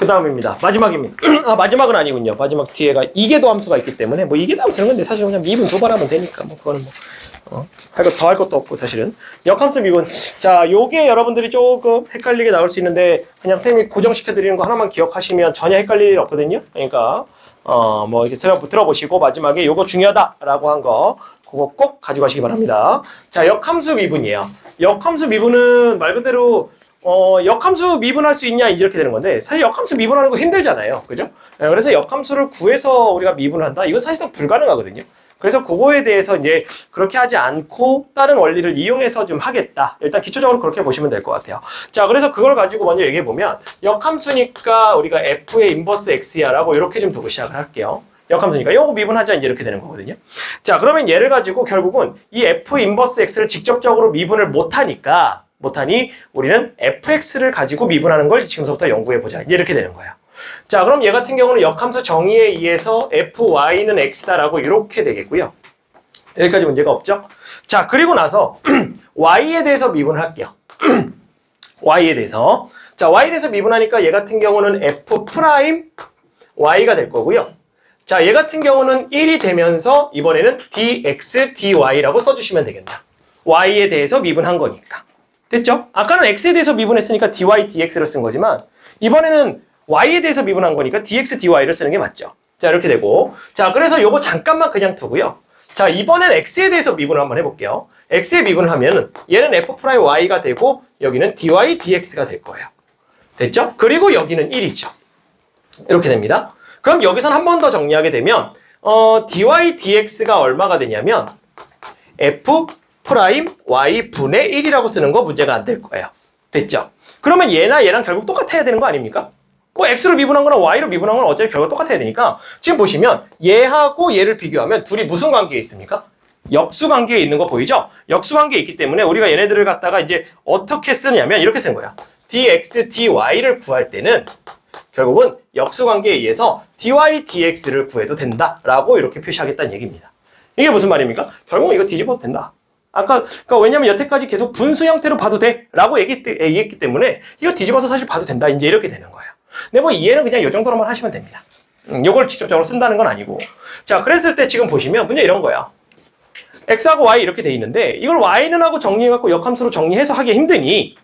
다음입니다. 마지막입니다. 아, 마지막은 아니군요. 마지막 뒤에가 이계도 함수가 있기 때문에, 뭐 이계도 함수는 근데 사실 그냥 미분 두 번 하면 되니까, 뭐 그거는 뭐, 더 할 것도 없고, 사실은. 역함수 미분. 자, 요게 여러분들이 조금 헷갈리게 나올 수 있는데, 그냥 선생님이 고정시켜드리는 거 하나만 기억하시면 전혀 헷갈릴 일 없거든요. 그러니까, 뭐 이렇게 들어보시고, 마지막에 요거 중요하다라고 한 거, 그거 꼭 가져가시기 바랍니다. 자, 역함수 미분이에요. 역함수 미분은 말 그대로 역함수 미분할 수 있냐 이렇게 되는 건데 사실 역함수 미분하는 거 힘들잖아요. 그죠? 그래서 역함수를 구해서 우리가 미분을 한다. 이건 사실상 불가능하거든요. 그래서 그거에 대해서 이제 그렇게 하지 않고 다른 원리를 이용해서 좀 하겠다. 일단 기초적으로 그렇게 보시면 될 것 같아요. 자, 그래서 그걸 가지고 먼저 얘기해 보면 역함수니까 우리가 f의 인버스 x야 라고 이렇게 좀 두고 시작을 할게요. 역함수니까 요거 미분하자 이제 이렇게 되는 거거든요. 자, 그러면 얘를 가지고 결국은 이 f 인버스 x를 직접적으로 미분을 못하니 우리는 fx를 가지고 미분하는 걸 지금부터 연구해보자. 이렇게 되는 거예요. 자, 그럼 얘 같은 경우는 역함수 정의에 의해서 fy는 x다라고 이렇게 되겠고요. 여기까지 문제가 없죠? 자, 그리고 나서 y에 대해서 미분을 할게요. y에 대해서. 자, y에 대해서 미분하니까 얘 같은 경우는 f 프라임 y가 될 거고요. 자, 얘 같은 경우는 1이 되면서 이번에는 dx, dy라고 써주시면 되겠다. y에 대해서 미분한 거니까. 됐죠? 아까는 x에 대해서 미분했으니까 dy, dx를 쓴 거지만 이번에는 y에 대해서 미분한 거니까 dx, dy를 쓰는 게 맞죠. 자, 이렇게 되고 자, 그래서 요거 잠깐만 그냥 두고요. 자, 이번엔 x에 대해서 미분을 한번 해볼게요. x에 미분을 하면은 얘는 f'y가 되고 여기는 dy, dx가 될 거예요. 됐죠? 그리고 여기는 1이죠. 이렇게 됩니다. 그럼 여기선 한 번 더 정리하게 되면 dy, dx가 얼마가 되냐면 f 프라임 y 분의 1이라고 쓰는 거 문제가 안 될 거예요. 됐죠? 그러면 얘랑 결국 똑같아야 되는 거 아닙니까? 뭐 x로 미분한 거나 y로 미분한 거나 어차피 결과 똑같아야 되니까 지금 보시면 얘하고 얘를 비교하면 둘이 무슨 관계에 있습니까? 역수 관계에 있는 거 보이죠? 역수 관계에 있기 때문에 우리가 얘네들을 갖다가 이제 어떻게 쓰냐면 이렇게 쓴 거야. dx, dy를 구할 때는 결국은 역수 관계에 의해서 dy, dx를 구해도 된다라고 이렇게 표시하겠다는 얘기입니다. 이게 무슨 말입니까? 결국 이거 뒤집어도 된다. 그러니까 왜냐면 여태까지 계속 분수 형태로 봐도 돼 라고 얘기했기 때문에 이거 뒤집어서 사실 봐도 된다 이제 이렇게 되는 거예요. 근데 뭐 이해는 그냥 이 정도로만 하시면 됩니다. 이걸 직접적으로 쓴다는 건 아니고 자, 그랬을 때 지금 보시면 문제 이런 거야. x하고 y 이렇게 돼 있는데 이걸 y는 하고 정리해갖고 역함수로 정리해서 하기 힘드니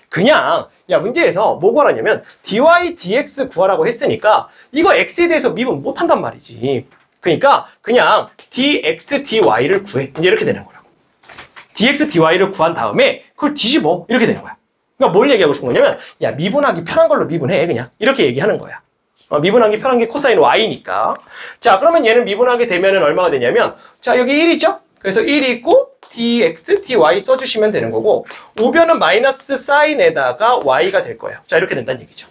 그냥 문제에서 뭐 구하라냐면 dy, dx 구하라고 했으니까 이거 x에 대해서 미분 못한단 말이지. 그러니까 그냥 dx, dy를 구해 이제 이렇게 되는 거라고. dx, dy를 구한 다음에 그걸 뒤집어 이렇게 되는 거야. 그러니까 뭘 얘기하고 싶은 거냐면 미분하기 편한 걸로 미분해 그냥 이렇게 얘기하는 거야. 미분하기 편한 게 코사인 y니까. 자, 그러면 얘는 미분하게 되면은 얼마가 되냐면 자, 여기 1이죠? 그래서 1이 있고 dx, dy 써주시면 되는 거고 우변은 마이너스 사인에다가 y가 될 거예요. 자, 이렇게 된다는 얘기죠.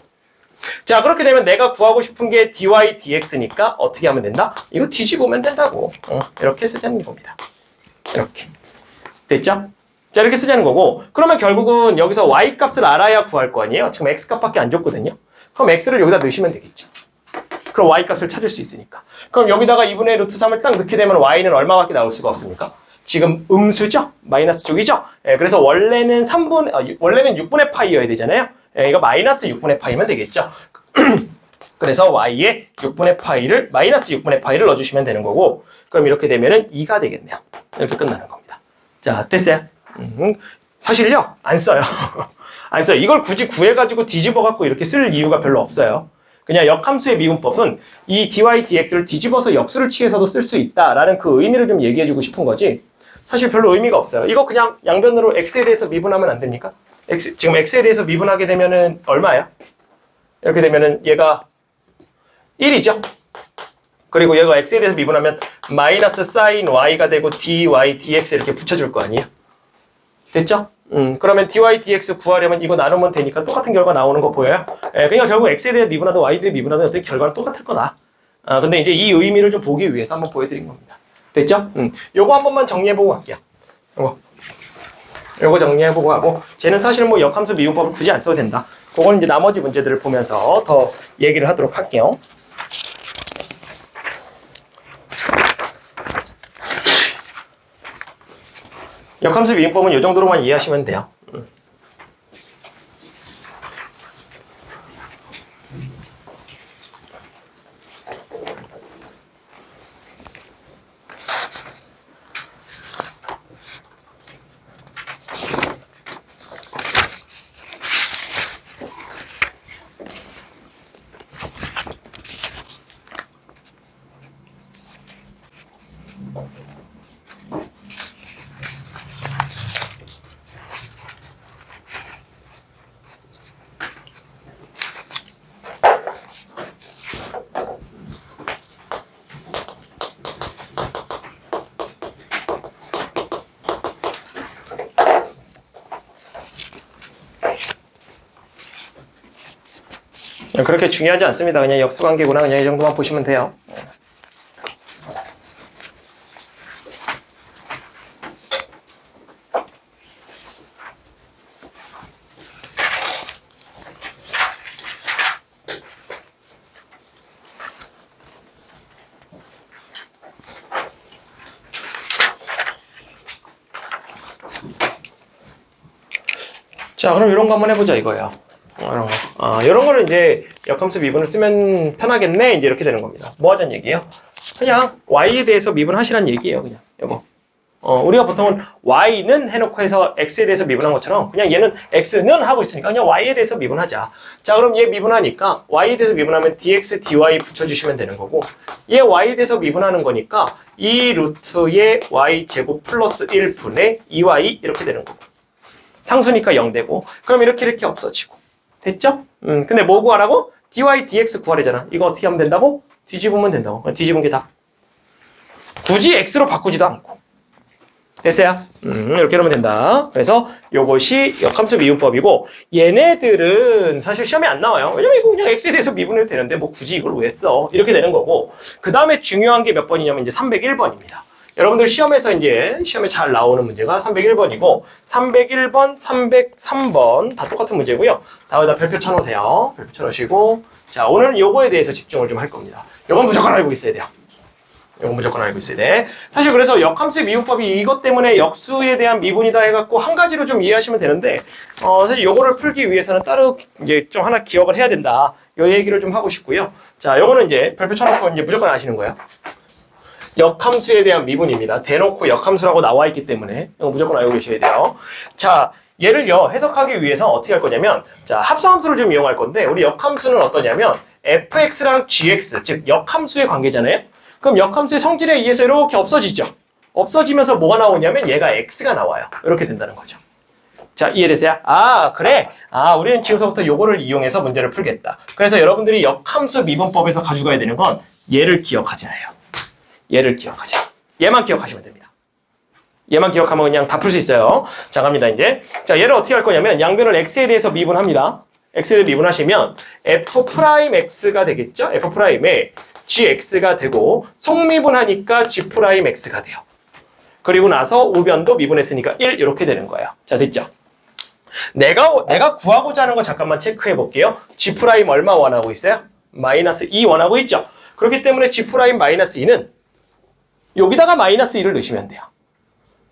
자, 그렇게 되면 내가 구하고 싶은 게 dy, dx니까 어떻게 하면 된다? 이거 뒤집으면 된다고. 이렇게 쓰자는 겁니다. 이렇게. 됐죠? 자, 이렇게 쓰자는 거고 그러면 결국은 여기서 y 값을 알아야 구할 거 아니에요? 지금 x 값밖에 안 줬거든요. 그럼 x를 여기다 넣으시면 되겠죠. 그럼 y 값을 찾을 수 있으니까. 그럼 여기다가 2분의 루트 3을 딱 넣게 되면 y는 얼마밖에 나올 수가 없습니까? 지금 음수죠? 마이너스 쪽이죠? 그래서 원래는 6분의 파이여야 되잖아요. 이거 마이너스 6분의 파이면 되겠죠. 그래서 y에 6분의 파이를 마이너스 6분의 파이를 넣어주시면 되는 거고 그럼 이렇게 되면은 2가 되겠네요. 이렇게 끝나는 겁니다. 자, 됐어요? 사실요, 안 써요. 안 써요. 이걸 굳이 구해가지고 뒤집어갖고 이렇게 쓸 이유가 별로 없어요. 그냥 역함수의 미분법은 이 dy, dx를 뒤집어서 역수를 취해서도 쓸 수 있다라는 그 의미를 좀 얘기해주고 싶은 거지 사실 별로 의미가 없어요. 이거 그냥 양변으로 x에 대해서 미분하면 안 됩니까? 지금 x에 대해서 미분하게 되면은 얼마예요? 이렇게 되면은 얘가 1이죠? 그리고 얘가 x에 대해서 미분하면 마이너스 사인 y가 되고 dy, dx 이렇게 붙여줄 거 아니에요? 됐죠? 그러면 dy, dx 구하려면 이거 나누면 되니까 똑같은 결과 나오는 거 보여요? 그러니까 결국 x에 대해 미분하든 y에 대해 미분하든 어떻게 결과는 똑같을 거다. 근데 이제 이 의미를 좀 보기 위해서 한번 보여드린 겁니다. 됐죠? 요거 한 번만 정리해보고 갈게요. 요거 정리해보고 하고 쟤는 사실은 뭐 역함수 미분법을 굳이 안 써도 된다. 그건 이제 나머지 문제들을 보면서 더 얘기를 하도록 할게요. 역함수 미분법은 이 정도로만 이해하시면 돼요. 그렇게 중요하지 않습니다. 그냥 역수관계구나. 그냥 이 정도만 보시면 돼요. 자, 그럼 이런 거 한번 해보자 이거예요. 이런 거를 이제 역함수 미분을 쓰면 편하겠네. 이제 이렇게 되는 겁니다. 뭐 하자는 얘기예요? 그냥 y에 대해서 미분하시라는 얘기예요. 그냥 이거. 우리가 보통은 y는 해놓고 해서 x에 대해서 미분한 것처럼 그냥 얘는 x는 하고 있으니까 그냥 y에 대해서 미분하자. 자, 그럼 얘 미분하니까 y에 대해서 미분하면 dx, dy 붙여주시면 되는 거고 얘 y에 대해서 미분하는 거니까 2 루트의 y제곱 플러스 1분의 2y 이렇게 되는 거고 상수니까 0 되고 그럼 이렇게 없어지고 됐죠? 근데 뭐 구하라고? dy, dx 구하래잖아. 이거 어떻게 하면 된다고? 뒤집으면 된다고. 뒤집은 게 답. 굳이 x로 바꾸지도 않고. 됐어요? 이렇게 하면 된다. 그래서 요것이 역함수 미분법이고 얘네들은 사실 시험에 안 나와요. 왜냐면 이거 그냥 x에 대해서 미분해도 되는데 뭐 굳이 이걸 왜 써? 이렇게 되는 거고 그 다음에 중요한 게 몇 번이냐면 이제 301번입니다. 여러분들 시험에서 이제 시험에 잘 나오는 문제가 301번이고 301번, 303번 다 똑같은 문제고요. 다음에다 별표 쳐놓으세요. 별표 쳐놓으시고 자 오늘은 요거에 대해서 집중을 좀 할 겁니다. 요건 무조건 알고 있어야 돼요. 요건 무조건 알고 있어야 돼. 사실 그래서 역함수의 미분법이 이것 때문에 역수에 대한 미분이다 해갖고 한 가지로 좀 이해하시면 되는데 사실 요거를 풀기 위해서는 따로 이제 좀 하나 기억을 해야 된다. 요 얘기를 좀 하고 싶고요. 자 요거는 이제 별표 쳐놓고 이제 무조건 아시는 거예요. 역함수에 대한 미분입니다. 대놓고 역함수라고 나와 있기 때문에 무조건 알고 계셔야 돼요. 자, 얘를요 해석하기 위해서 어떻게 할 거냐면 자 합성함수를 좀 이용할 건데 우리 역함수는 어떠냐면 fx랑 gx 즉 역함수의 관계잖아요. 그럼 역함수의 성질에 의해서 이렇게 없어지죠. 없어지면서 뭐가 나오냐면 얘가 x가 나와요. 이렇게 된다는 거죠. 자, 이해되세요? 아, 그래. 우리는 지금서부터 요거를 이용해서 문제를 풀겠다. 그래서 여러분들이 역함수 미분법에서 가져가야 되는 건 얘를 기억하자 해요. 얘를 기억하자. 얘만 기억하시면 됩니다. 얘만 기억하면 그냥 다 풀 수 있어요. 자, 갑니다, 이제. 자, 얘를 어떻게 할 거냐면, 양변을 x에 대해서 미분합니다. x에 대해서 미분하시면, f'x가 되겠죠? f'에 gx가 되고, 속미분하니까 g'x가 돼요. 그리고 나서 우변도 미분했으니까 1, 이렇게 되는 거예요. 자, 됐죠? 내가 구하고자 하는 거 잠깐만 체크해 볼게요. g' 얼마 원하고 있어요? 마이너스 2 원하고 있죠? 그렇기 때문에 g'-2는 여기다가 마이너스 1을 넣으시면 돼요.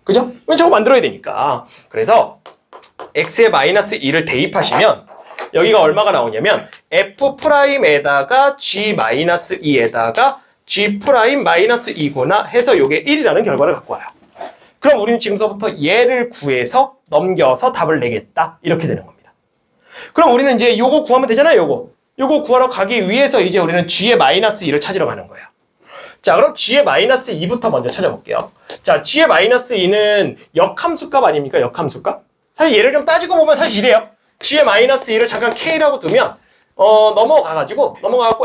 그죠? 왜 저거 만들어야 되니까. 그래서 x에 마이너스 2를 대입하시면 여기가 얼마가 나오냐면 f'에다가 g-2에다가 g'-2구나 해서 요게 1이라는 결과를 갖고 와요. 그럼 우리는 지금서부터 얘를 구해서 넘겨서 답을 내겠다. 이렇게 되는 겁니다. 그럼 우리는 이제 요거 구하면 되잖아요. 요거 구하러 가기 위해서 이제 우리는 g의 마이너스 2를 찾으러 가는 거예요. 자, 그럼 g의 마이너스 2부터 먼저 찾아볼게요. 자, g의 마이너스 2는 역함수값 아닙니까? 역함수값? 사실 얘를 좀 따지고 보면 사실 이래요. g의 마이너스 2를 잠깐 k라고 두면 넘어가가지고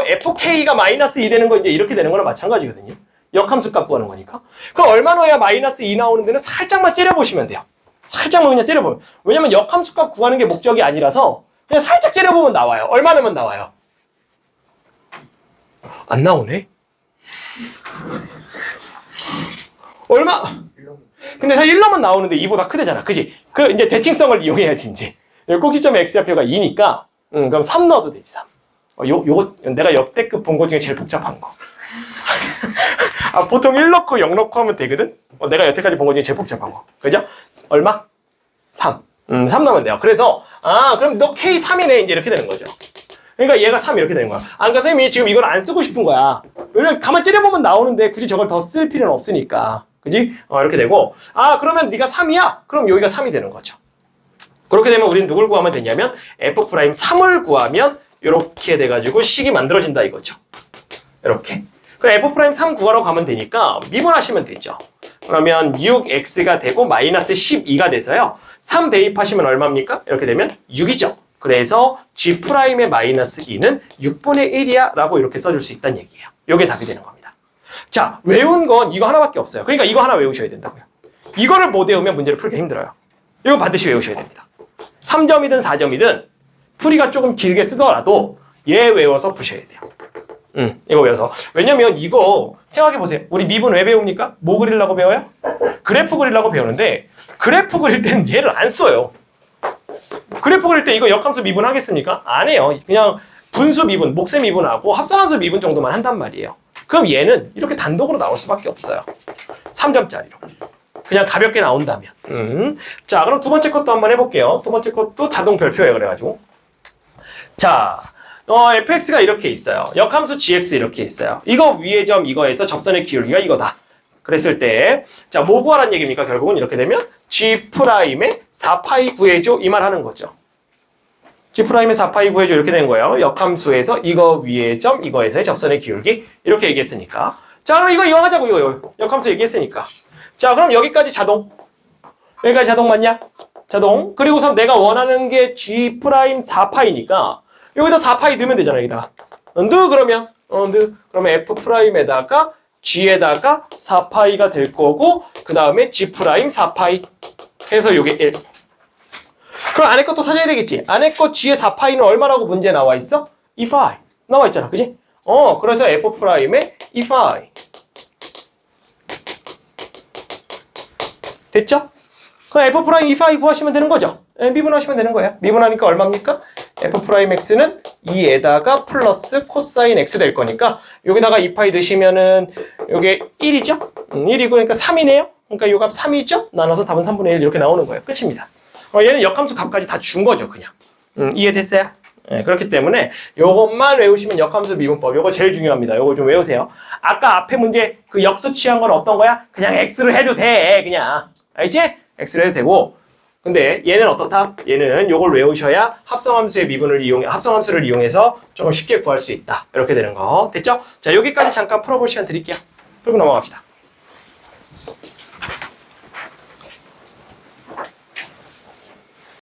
fk가 마이너스 2 되는 거 이제 이렇게 되는 거랑 마찬가지거든요. 역함수값 구하는 거니까. 그럼 얼마 넣어야 마이너스 2 나오는 데는 살짝만 째려보시면 돼요. 살짝만 그냥 째려보면. 왜냐면 역함수값 구하는 게 목적이 아니라서 그냥 살짝 째려보면 나와요. 얼마 넣으면 나와요? 안 나오네? 얼마? 근데 사실 1놈은 나오는데 2보다 크대잖아. 그지? 그 이제 대칭성을 이용해야지 이제. 꼭지점의 x좌표가 2니까 그럼 3 넣어도 되지 3. 요거 내가 역대급 본 거 중에 제일 복잡한 거. 보통 1 넣고 0 넣고 하면 되거든? 내가 여태까지 본 거 중에 제일 복잡한 거. 그죠? 얼마? 3. 3 넣으면 돼요. 그래서 그럼 너 K3이네 이제 이렇게 되는 거죠. 그러니까 얘가 3 이렇게 되는 거야. 그러니까 선생님이 지금 이걸 안 쓰고 싶은 거야. 왜냐면 가만 째려보면 나오는데 굳이 저걸 더 쓸 필요는 없으니까. 그지? 이렇게 되고 그러면 네가 3이야? 그럼 여기가 3이 되는 거죠. 그렇게 되면 우리는 누굴 구하면 되냐면 F'3을 구하면 이렇게 돼가지고 식이 만들어진다 이거죠. 이렇게. 그럼 f'3 구하러 가면 되니까 미분하시면 되죠. 그러면 6x가 되고 마이너스 12가 돼서요. 3 대입하시면 얼마입니까? 이렇게 되면 6이죠. 그래서 G'의 마이너스 2는 6분의 1이야 라고 이렇게 써줄 수 있다는 얘기예요. 이게 답이 되는 겁니다. 자, 외운 건 이거 하나밖에 없어요. 그러니까 이거 하나 외우셔야 된다고요. 이거를 못 외우면 문제를 풀기 힘들어요. 이거 반드시 외우셔야 됩니다. 3점이든 4점이든 풀이가 조금 길게 쓰더라도 얘 외워서 푸셔야 돼요. 이거 외워서. 왜냐면 이거 생각해보세요. 우리 미분 왜 배웁니까? 뭐 그리려고 배워요? 그래프 그리려고 배우는데 그래프 그릴 때는 얘를 안 써요. 그래프 그릴 때 이거 역함수 미분 하겠습니까? 안 해요. 그냥 분수 미분, 몫의 미분하고 합성함수 미분 정도만 한단 말이에요. 그럼 얘는 이렇게 단독으로 나올 수밖에 없어요. 3점짜리로. 그냥 가볍게 나온다면. 자, 그럼 두 번째 것도 한번 해볼게요. 두 번째 것도 자동 별표예요. 그래가지고. 자, fx가 이렇게 있어요. 역함수 gx 이렇게 있어요. 이거 위의 점 이거에서 접선의 기울기가 이거다. 그랬을 때, 자, 뭐 구하라는 얘기입니까? 결국은 이렇게 되면 G'의 4파이 구해줘 이 말 하는 거죠. G'의 4파이 구해줘 이렇게 된 거예요. 역함수에서 이거 위의 점 이거에서의 접선의 기울기 이렇게 얘기했으니까. 자, 그럼 이거 하자고 이거 역함수 얘기했으니까. 자, 그럼 여기까지 자동. 여기까지 자동 맞냐? 자동. 그리고선 내가 원하는 게 G' 4파이니까 여기다 4파이 넣으면 되잖아, 여기다가. 넣 그러면 그러면 F'에다가 G에다가 4파이가 될 거고 그 다음에 G' 4파이 해서 요게 1. 그럼 안에 것도 찾아야 되겠지. 안에 것 G의 4파이는 얼마라고 문제 나와 있어? 2파이. 나와 있잖아, 그지? 그래서 F'의 2파이. 됐죠? 그럼 F' 2파이 구하시면 되는 거죠. 미분하시면 되는 거예요. 미분하니까 얼마입니까? F'X는 2에다가 플러스 코사인 X 될 거니까 여기다가 2파이 넣으시면은 요게 1이죠? 1이고 그러니까 3이네요? 그러니까 요 값 3이죠? 나눠서 답은 3분의 1 이렇게 나오는 거예요. 끝입니다. 얘는 역함수 값까지 다 준 거죠, 그냥. 이해됐어요? 네, 그렇기 때문에 요것만 외우시면 역함수 미분법 요거 제일 중요합니다. 요거 좀 외우세요. 아까 앞에 문제 그 역수 취한 건 어떤 거야? 그냥 X를 해도 돼, 그냥. 알지? X를 해도 되고 근데 얘는 어떻다? 얘는 요걸 외우셔야 합성함수를 이용해서 조금 쉽게 구할 수 있다. 이렇게 되는 거. 됐죠? 자, 여기까지 잠깐 풀어볼 시간 드릴게요. 풀고 넘어갑시다.